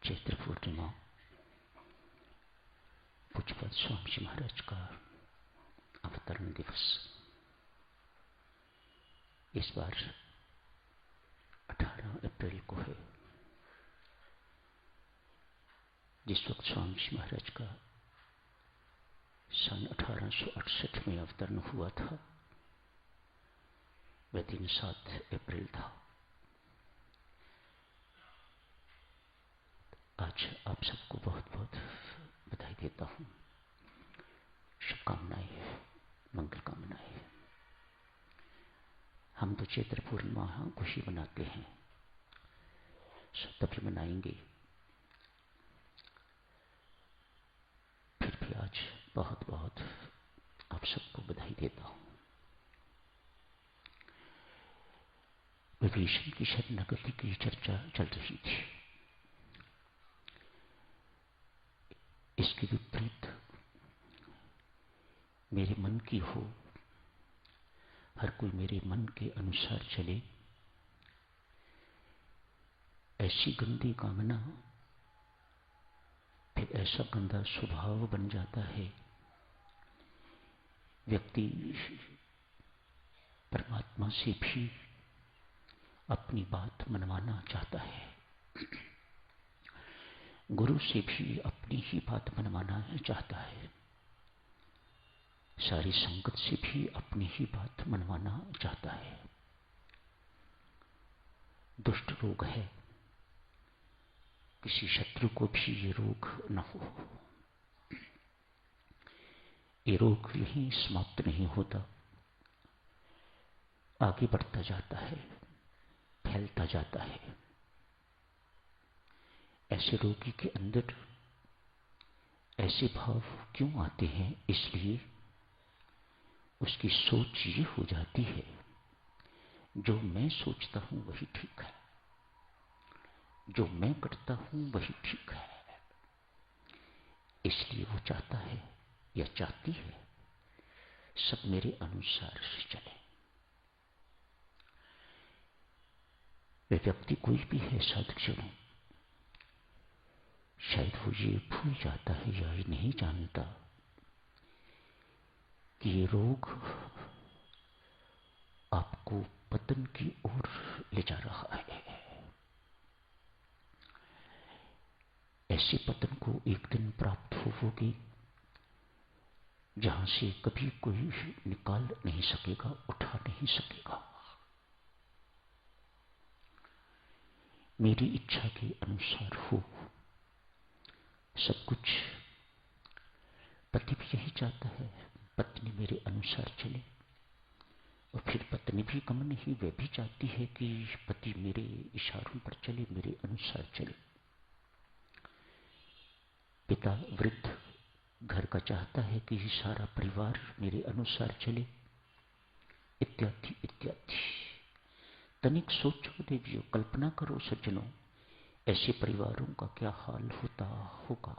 चैत्र पूर्णिमा पूज्यपाद स्वामी जी महाराज का अवतरण दिवस इस बार 18 अप्रैल को है। जिस वक्त स्वामी जी महाराज का सन 1868 में अवतरण हुआ था, वह दिन 7 अप्रैल था। आज आप सबको बहुत बहुत बधाई देता हूँ, शुभकामनाएं, मंगल कामनाएं। हम तो चैत्र पूर्णिमा को ही मनाते हैं, तभी मनाएंगे। फिर भी आज बहुत बहुत आप सबको बधाई देता हूँ। विभीषण की शरणागति की चर्चा चल रही थी। इसके विपरीत मेरे मन की हो, हर कोई मेरे मन के अनुसार चले, ऐसी गंदी कामना फिर ऐसा गंदा स्वभाव बन जाता है। व्यक्ति परमात्मा से भी अपनी बात मनवाना चाहता है, गुरु से भी अपनी ही बात मनवाना चाहता है, सारी संगत से भी अपनी ही बात मनवाना चाहता है। दुष्ट रोग है, किसी शत्रु को भी ये रोग न हो। ये रोग यहीं समाप्त नहीं होता, आगे बढ़ता जाता है, फैलता जाता है। ऐसे रोगी के अंदर ऐसे भाव क्यों आते हैं? इसलिए उसकी सोच ये हो जाती है, जो मैं सोचता हूं वही ठीक है, जो मैं करता हूं वही ठीक है। इसलिए वो चाहता है या चाहती है सब मेरे अनुसार चले। वे व्यक्ति कोई भी है साधकजनों, शायद वो ये भूल जाता है या ये नहीं जानता कि ये रोग आपको पतन की ओर ले जा रहा है। ऐसे पतन को एक दिन प्राप्त होगी जहां से कभी कोई निकाल नहीं सकेगा, उठा नहीं सकेगा। मेरी इच्छा के अनुसार हो सब कुछ। पति भी यही चाहता है, पत्नी मेरे अनुसार चले। और फिर पत्नी भी कम नहीं, वह भी चाहती है कि पति मेरे इशारों पर चले, मेरे अनुसार चले। पिता वृद्ध घर का चाहता है कि सारा परिवार मेरे अनुसार चले, इत्यादि इत्यादि। तनिक सोचो देवियों, कल्पना करो सज्जनों, ऐसे परिवारों का क्या हाल होता होगा।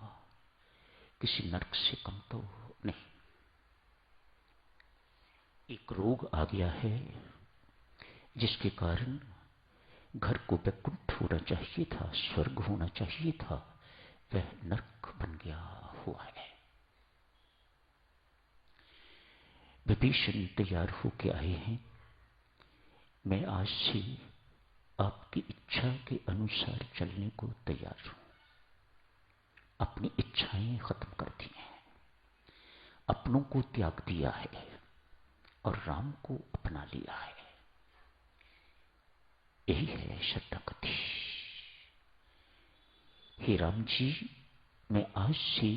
किसी नरक से कम तो नहीं। एक रोग आ गया है जिसके कारण घर को वैकुंठ होना चाहिए था, स्वर्ग होना चाहिए था, वह नरक बन गया हुआ है। विभीषण तैयार होके आए हैं। मैं आज से आपकी इच्छा के अनुसार चलने को तैयार हूं। अपनी इच्छाएं खत्म कर दी हैं, अपनों को त्याग दिया है और राम को अपना लिया है। यही है शरणागति। हे राम जी, मैं आज से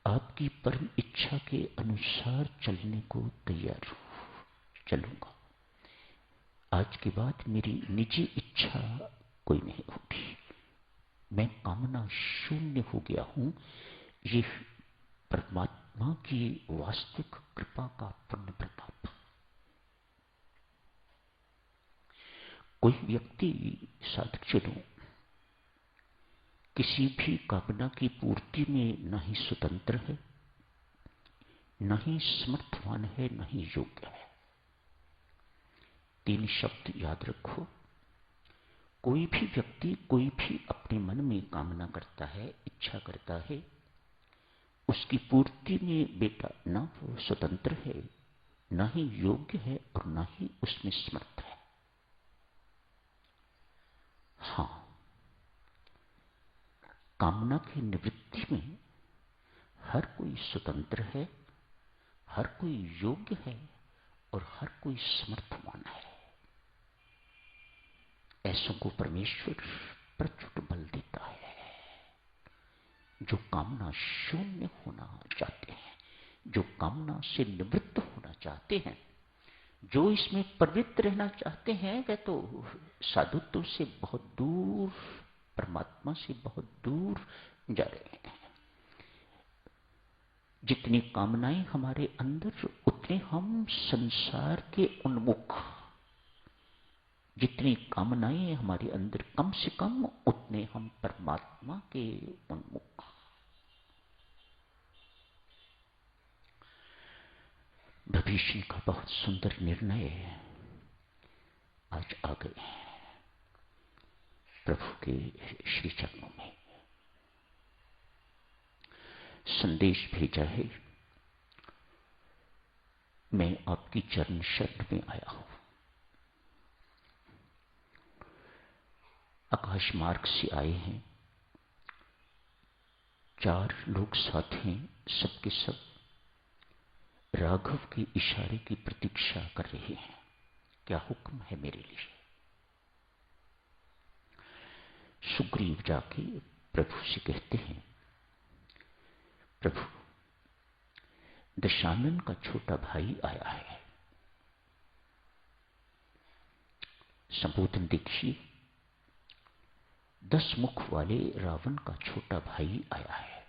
आपकी परम इच्छा के अनुसार चलने को तैयार हूं, चलूंगा। आज के बाद मेरी निजी इच्छा कोई नहीं होगी। मैं कामना शून्य हो गया हूं। ये परमात्मा की वास्तविक कृपा का पुण्य प्रताप। कोई व्यक्ति साधकजनों किसी भी कामना की पूर्ति में न ही स्वतंत्र है, न ही समर्थवान है, न ही योग्य है। 3 शब्द याद रखो, कोई भी व्यक्ति कोई भी अपने मन में कामना करता है, इच्छा करता है, उसकी पूर्ति में बेटा न वो स्वतंत्र है, न ही योग्य है और न ही उसमें समर्थ है। हां, कामना की निवृत्ति में हर कोई स्वतंत्र है, हर कोई योग्य है और हर कोई समर्थवान है। ऐसों को परमेश्वर प्रचुर बल देता है। जो कामना शून्य होना चाहते हैं, जो कामना से निवृत्त होना चाहते हैं, जो इसमें प्रवृत्त रहना चाहते हैं, वे तो साधुत्व से बहुत दूर, परमात्मा से बहुत दूर जा रहे हैं। जितनी कामनाएं हमारे अंदर, उतने हम संसार के उन्मुख। जितनी कामनाएं हमारे अंदर कम से कम, उतने हम परमात्मा के उन्मुख। भविष्य का बहुत सुंदर निर्णय आज आ गए प्रभु के श्री चरणों में। संदेश भेजा है, मैं आपकी चरण शरण में आया हूं। आकाश मार्ग से आए हैं, 4 लोग साथ हैं, सबके सब राघव के इशारे की प्रतीक्षा कर रहे हैं। क्या हुक्म है मेरे लिए? सुग्रीव जाके प्रभु से कहते हैं, प्रभु, दशानन का छोटा भाई आया है। संबोधन देखिए, 10 मुख वाले रावण का छोटा भाई आया है।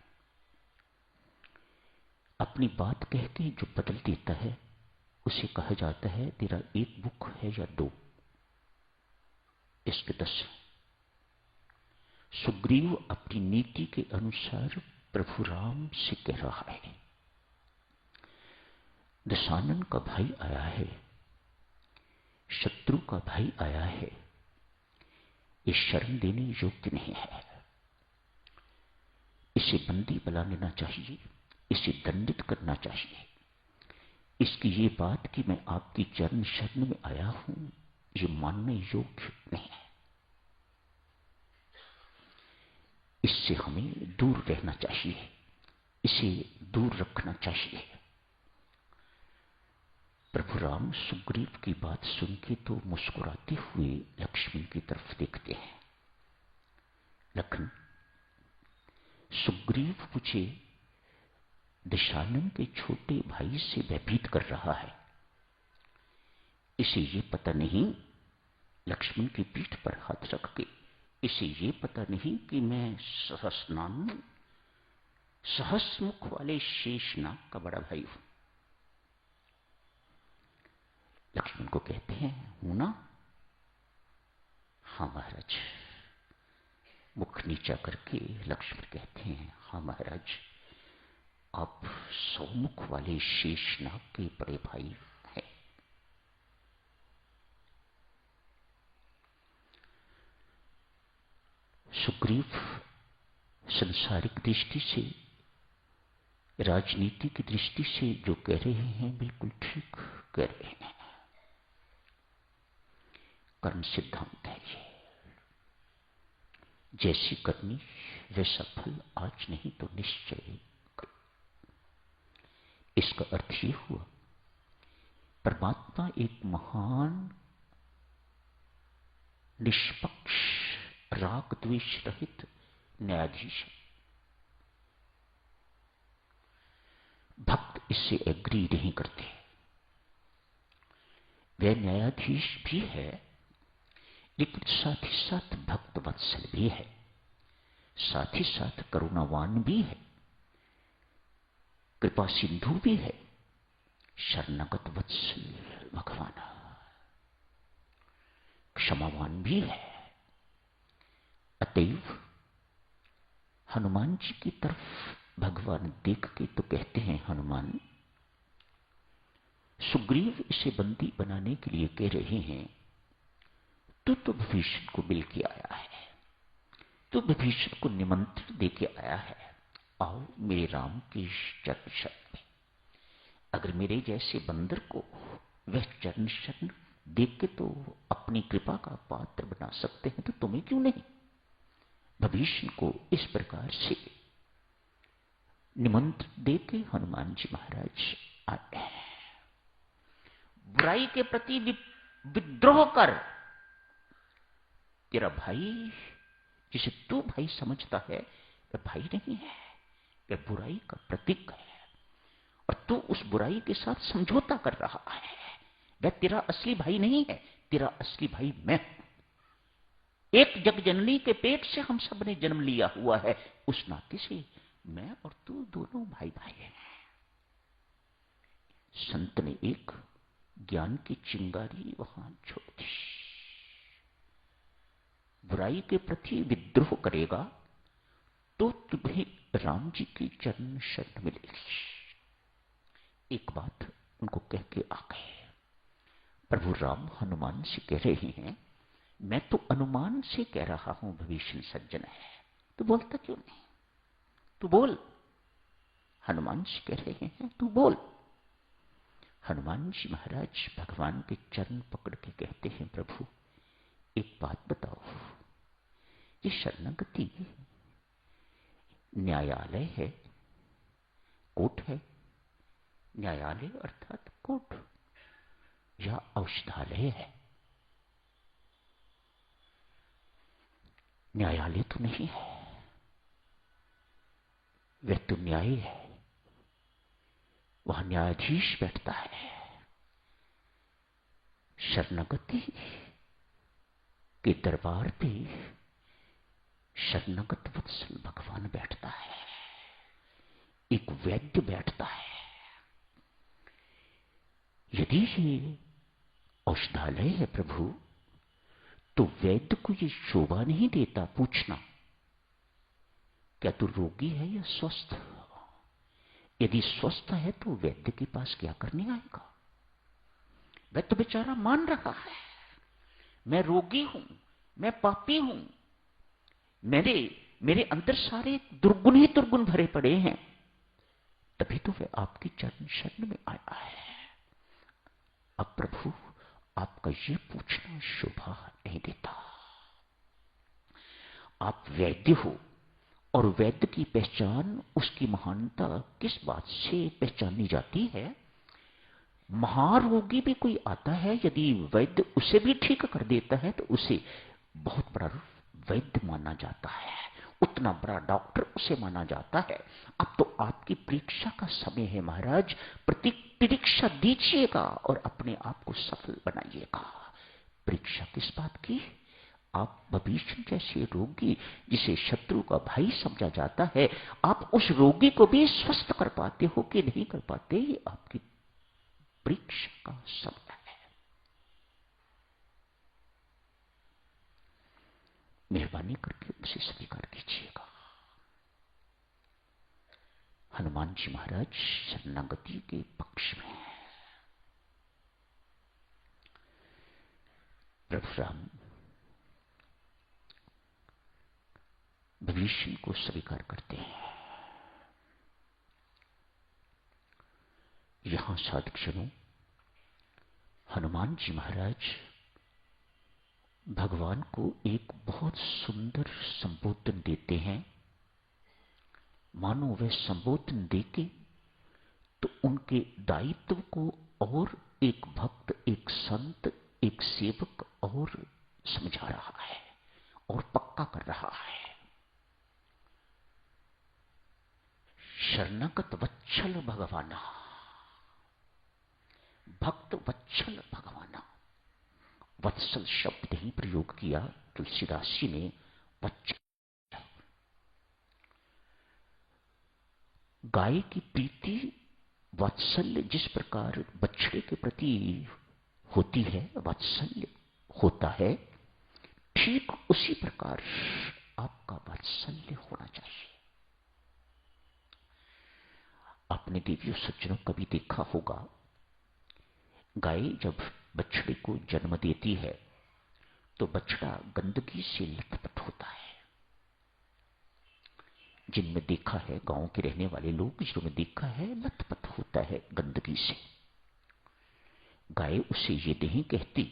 अपनी बात कह के जो बदल देता है, उसे कहा जाता है तेरा 1 मुख है या 2। इसके 10। सुग्रीव अपनी नीति के अनुसार प्रभु राम से कह रहा है, दशानन का भाई आया है, शत्रु का भाई आया है, ये शरण देने योग्य नहीं है। इसे बंदी बना लेना चाहिए, इसे दंडित करना चाहिए। इसकी ये बात कि मैं आपकी चरण शरण में आया हूं, ये मानने योग्य नहीं है। इससे हमें दूर रहना चाहिए, इसे दूर रखना चाहिए। प्रभु राम सुग्रीव की बात सुन के तो मुस्कुराते हुए लक्ष्मण की तरफ देखते हैं। लखन, सुग्रीव मुझे दशानन के छोटे भाई से भयभीत कर रहा है। इसे ये पता नहीं, लक्ष्मण की पीठ पर हाथ रख के, इसे ये पता नहीं कि मैं सहस्रमुख वाले शेषनाग का बड़ा भाई हूं। लक्ष्मण को कहते हैं, हूं ना? हाँ महाराज। मुख नीचा करके लक्ष्मण कहते हैं, हाँ महाराज, आप 100 मुख वाले शेषनाग के बड़े भाई हैं। सुग्रीव संसारिक दृष्टि से, राजनीति की दृष्टि से जो कह रहे हैं बिल्कुल ठीक कह रहे हैं। कर्म सिद्धांत है ये, जैसी करनी वैसा फल आज नहीं तो निश्चय कल। इसका अर्थ ये हुआ, परमात्मा एक महान निष्पक्ष राग द्वेष रहित न्यायाधीश है। भक्त इससे एग्री नहीं करते। वह न्यायाधीश भी है, लेकिन साथ ही साथ भक्त वत्सल भी है, साथ ही साथ करुणावान भी है, कृपा सिंधु भी है, शरणागत वत्सल भगवान क्षमावान भी है। अतएव हनुमान जी की तरफ भगवान देख के तो कहते हैं, हनुमान, सुग्रीव इसे बंदी बनाने के लिए कह रहे हैं, तो विभीषण को मिल के आया है, तो विभीषण को निमंत्रण दे के आया है, आओ मेरे राम के चरण शरण में। अगर मेरे जैसे बंदर को वह चरण शरण देख के तो अपनी कृपा का पात्र बना सकते हैं, तो तुम्हें क्यों नहीं। विभीषण को इस प्रकार से निमंत्रण दे के हनुमान जी महाराज आए हैं। बुराई के प्रति विद्रोह कर, तेरा भाई जिसे तू भाई समझता है वह भाई नहीं है, वह बुराई का प्रतीक है, और तू उस बुराई के साथ समझौता कर रहा है। वह तेरा असली भाई नहीं है, तेरा असली भाई मैं हूं। एक जगजननी के पेट से हम सब ने जन्म लिया हुआ है, उस नाते से मैं और तू दोनों भाई भाई हैं। संत ने एक ज्ञान की चिंगारी वहां छोड़ दी। बुराई के प्रति विद्रोह करेगा तो तुम्हें राम जी की चरण शरण मिलेगी। एक बात उनको कह के आ गए। प्रभु राम हनुमान से कह रहे हैं, मैं तो अनुमान से कह रहा हूं विभीषण सज्जन है, तो बोलता क्यों नहीं, तू बोल। हनुमान जी कह रहे हैं तू बोल। हनुमान जी महाराज भगवान के चरण पकड़ के कहते हैं, प्रभु एक बात बताओ, ये शरणागति न्यायालय है, कोर्ट है, न्यायालय अर्थात कोर्ट, या औषधालय है। न्यायालय तो नहीं है, वह तो न्याय है, वहां न्यायाधीश बैठता है। शरणागति के दरबार पे शरणागत वत्सल भगवान बैठता है, एक वैद्य बैठता है। यदि ये औषधालय है प्रभु, तो वैद्य को ये शोभा नहीं देता पूछना क्या तू रोगी है या स्वस्थ। यदि स्वस्थ है तो वैद्य के पास क्या करने आएगा। वह तो बेचारा मान रहा है, मैं रोगी हूं, मैं पापी हूं, मेरे अंदर सारे दुर्गुण ही दुर्गुण भरे पड़े हैं, तभी तो वह आपकी चरण शरण में आया है। अब प्रभु आपका ये पूछना शोभा नहीं देता। आप वैद्य हो, और वैद्य की पहचान, उसकी महानता किस बात से पहचानी जाती है। महारोगी भी कोई आता है, यदि वैद्य उसे भी ठीक कर देता है तो उसे बहुत बड़ा वैद्य माना जाता है, उतना बड़ा डॉक्टर उसे माना जाता है। अब तो आपकी परीक्षा का समय है महाराज, परीक्षा दीजिएगा और अपने आप को सफल बनाइएगा। परीक्षा किस बात की। आप विभीषण जैसे रोगी जिसे शत्रु का भाई समझा जाता है, आप उस रोगी को भी स्वस्थ कर पाते हो कि नहीं कर पाते, ये आपकी परीक्षा का समय है। मेहरबानी करके उसे स्वीकार कीजिएगा। हनुमान जी महाराज शरणागति के पक्ष में है। प्रभु राम विभीषण को स्वीकार करते हैं। यहां साधुजनों, हनुमान जी महाराज भगवान को एक बहुत सुंदर संबोधन देते हैं। मानो वे संबोधन देके तो उनके दायित्व को और एक भक्त, एक संत, एक सेवक और समझा रहा है और पक्का कर रहा है। शरणागत वत्सल भगवाना, भक्त वत्सल भगवाना, वत्सल शब्द ही प्रयोग किया तुलसीदास जी ने। वत्सल, गाय की प्रीति वात्सल्य जिस प्रकार बछड़े के प्रति होती है, वात्सल्य होता है, ठीक उसी प्रकार आपका वात्सल्य होना चाहिए। आपने देवियों सज्जनों कभी देखा होगा, गाय जब बछड़े को जन्म देती है तो बछड़ा गंदगी से लथपथ होता है। जिनमें देखा है, गांव के रहने वाले लोग जिन्होंने देखा है, लथपथ होता है गंदगी से। गाय उसे ये नहीं कहती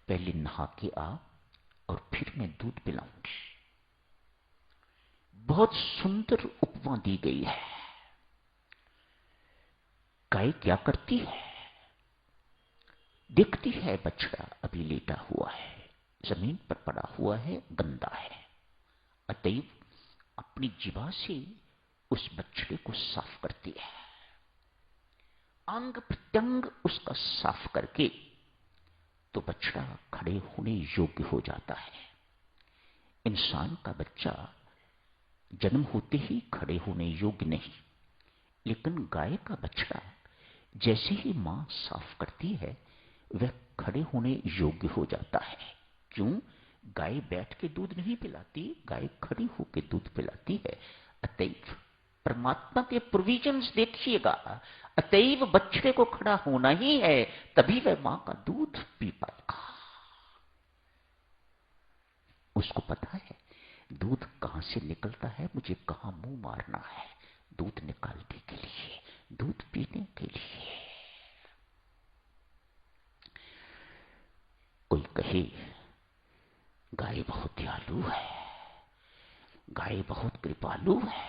पहले नहा के आ और फिर मैं दूध पिलाऊंगी। बहुत सुंदर उपमा दी गई है। गाय क्या करती है? देखती है बछड़ा अभी लेटा हुआ है, जमीन पर पड़ा हुआ है, गंदा है, अतएव अपनी जीवा से उस बछड़े को साफ करती है। अंग प्रत्यंग उसका साफ करके तो बछड़ा खड़े होने योग्य हो जाता है। इंसान का बच्चा जन्म होते ही खड़े होने योग्य नहीं, लेकिन गाय का बछड़ा जैसे ही मां साफ करती है वह खड़े होने योग्य हो जाता है। क्यों? गाय बैठ के दूध नहीं पिलाती, गाय खड़ी होकर दूध पिलाती है। अतएव परमात्मा के प्रोविजंस देखिएगा, अतएव बछड़े को खड़ा होना ही है, तभी वह मां का दूध पी पाएगा। उसको पता है दूध कहां से निकलता है, मुझे कहां मुंह मारना है दूध निकालने के लिए, दूध पीने के लिए। कोई कहे गाय बहुत दयालु है, गाय बहुत कृपालु है,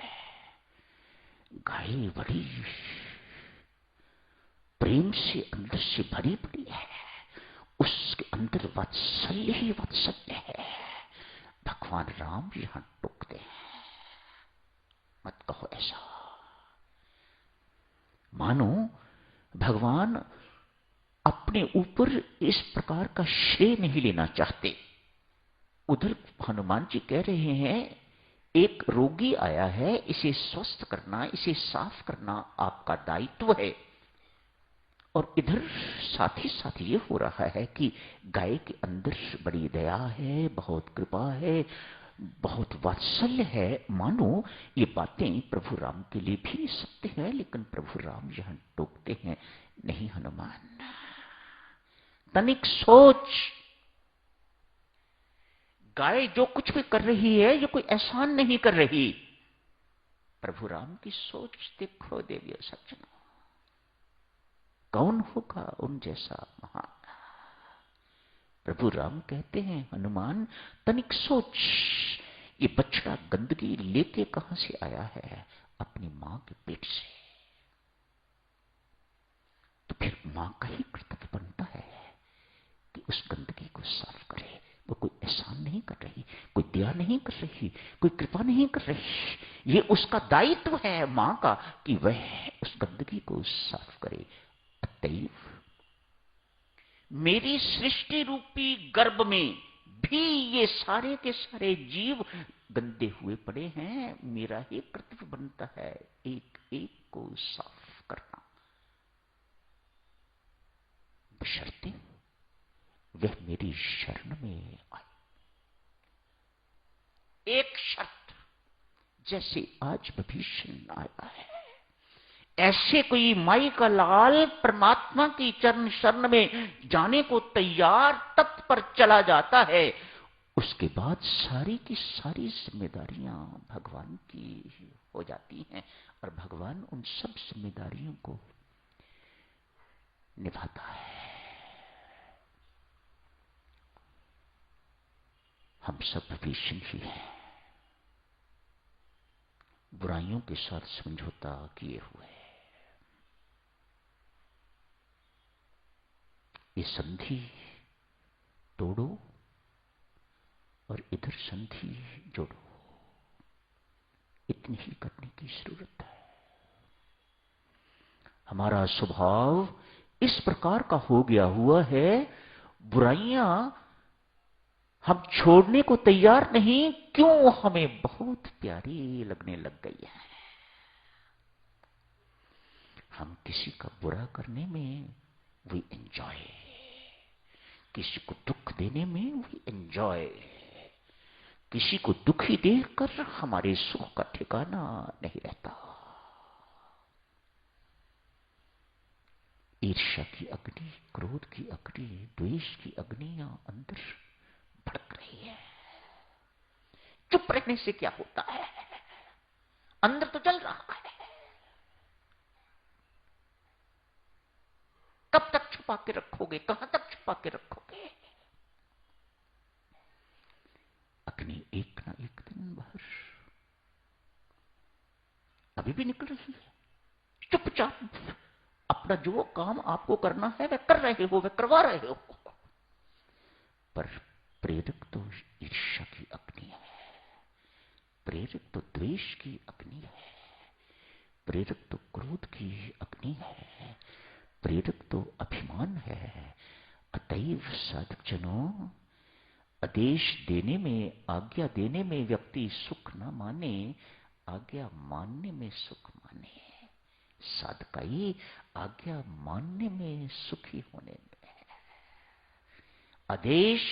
गाय बड़ी प्रेम से अंदर से भरी पड़ी है, उसके अंदर वात्सल्य ही वात्सल्य है। भगवान राम यहां टोकते हैं, मत कहो ऐसा। मानो भगवान अपने ऊपर इस प्रकार का श्रेय नहीं लेना चाहते। उधर हनुमान जी कह रहे हैं एक रोगी आया है, इसे स्वस्थ करना, इसे साफ करना आपका दायित्व है। और इधर साथ ही साथ ये हो रहा है कि गाय के अंदर बड़ी दया है, बहुत कृपा है, बहुत वात्सल्य है। मानो ये बातें प्रभु राम के लिए भी सत्य है, लेकिन प्रभु राम यहां टोकते हैं, नहीं हनुमान, तनिक सोच। गाय जो कुछ भी कर रही है ये कोई एहसान नहीं कर रही। प्रभु राम की सोच देखो देवी सज्जनों, कौन होगा उन जैसा महान। प्रभु राम कहते हैं हनुमान तनिक सोच, ये बछड़ा गंदगी लेके कहां से आया है? अपनी मां के पेट से। तो फिर मां का ही कर्तव्य बनता है कि उस गंदगी को साफ करे। वो कोई एहसान नहीं कर रही, कोई दया नहीं कर रही, कोई कृपा नहीं कर रही। ये उसका दायित्व है मां का कि वह उस गंदगी को साफ करे। अतएव मेरी सृष्टि रूपी गर्भ में भी ये सारे के सारे जीव गंदे हुए पड़े हैं। मेरा ही कर्तव्य बनता है एक एक को साफ करना, बशर्ते वह मेरी शरण में आए। एक शर्त, जैसे आज विभीषण आया है, ऐसे कोई माई का लाल परमात्मा की चरण शरण में जाने को तैयार तत्पर चला जाता है, उसके बाद सारी की सारी जिम्मेदारियां भगवान की हो जाती हैं और भगवान उन सब जिम्मेदारियों को निभाता है। हम सब विभीषण ही हैं, बुराइयों के साथ समझौता किए हुए। ये संधि तोड़ो और इधर संधि जोड़ो, इतनी ही करने की जरूरत है। हमारा स्वभाव इस प्रकार का हो गया हुआ है, बुराइयां हम छोड़ने को तैयार नहीं, क्यों? हमें बहुत प्यारी लगने लग गई है। हम किसी का बुरा करने में वी एंजॉय, किसी को दुख देने में वी एंजॉय, किसी को दुखी देखकर हमारे सुख का ठिकाना नहीं रहता। ईर्ष्या की अग्नि, क्रोध की अग्नि, द्वेष की अग्नियां अंदर भड़क रही है। चुप रहने से क्या होता है, अंदर तो जल रहा है। कब तक छुपा के रखोगे, कहां तक छुपा के रखोगे? अग्नि एक ना एक दिन बाहर अभी भी निकल रही है। चुपचाप अपना जो काम आपको करना है वह कर रहे हो, वह करवा रहे हो। पर प्रेरक तो ईर्ष्या की अग्नि है, प्रेरक तो द्वेष की अग्नि है, प्रेरक तो क्रोध की अग्नि है, प्रेरक तो अभिमान है। अतएव साधक जनों, आदेश देने में, आज्ञा देने में व्यक्ति सुख न माने, आज्ञा मानने में सुख माने। साधकाई आज्ञा मानने में सुखी होने में है। आदेश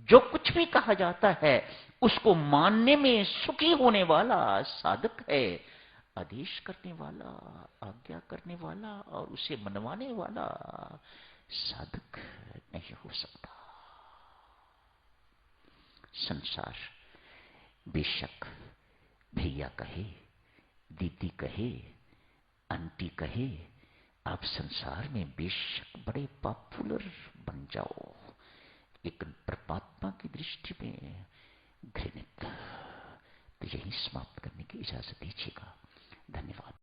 जो कुछ भी कहा जाता है उसको मानने में सुखी होने वाला साधक है। आदेश करने वाला, आज्ञा करने वाला और उसे मनवाने वाला साधक नहीं हो सकता। संसार बेशक भैया कहे, दीदी कहे, आंटी कहे, आप संसार में बेशक बड़े पॉपुलर बन जाओ, लेकिन परमात्मा की दृष्टि में घृणित। तो यही समाप्त करने की इजाजत दीजिएगा। धन्यवाद।